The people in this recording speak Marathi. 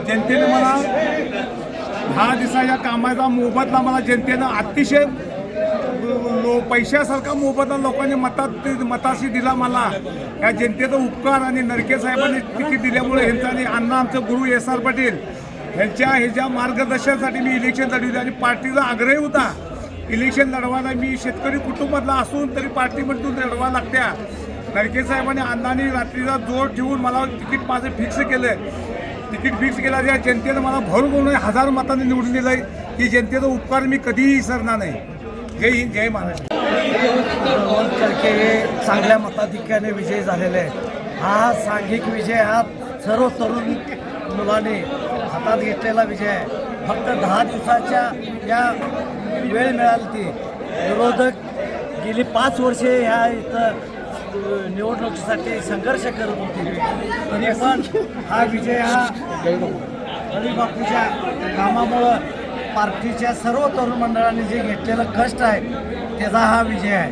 जनतेने मला 10 दिवसाच्या कामाचा मोबदला मला जनतेनं अतिशय पैशासारखा मोबदला लोकांनी मताशी दिला मला. या जनतेचा उपकार आणि नरके साहेबांनी तिकीट दिल्यामुळे ह्यांचा आणि अण्णा आमचं गुरु S.R. पाटील ह्याच्या मार्गदर्शनासाठी मी इलेक्शन लढवले आणि पार्टीचा आग्रह होता इलेक्शन लढवायला. मी शेतकरी कुटुंबातला असून तरी पार्टीमधून लढवा लागत्या. नरके साहेबांनी अण्णांनी रात्रीचा जोर ठेवून मला तिकीट माझं फिक्स केलं. तिकीट फिक्स केला त्या जनतेनं मला भरभरून 1000 मतांनी निवडून दिलं आहे. की जनतेचा उपकार मी कधीही विसरणार नाही. जय हिंद, जय महाराष्ट्र. हे चांगल्या मताधिक्याने विजय झालेले आहे. हा सांघिक विजय हा सर्व तरुण मुलांनी हातात घेतलेला विजय आहे. फक्त 10 दिवसाच्या या वेळ मिळाली ती विरोधक गेली 5 वर्षे ह्या इथं निवडणुकीसाठी संघर्ष करत होते. तरी पण हा विजय हा बापूच्या कामामुळं पार्टीच्या सर्व तरुण मंडळांनी जे घेतलेलं कष्ट आहे त्याचा हा विजय आहे.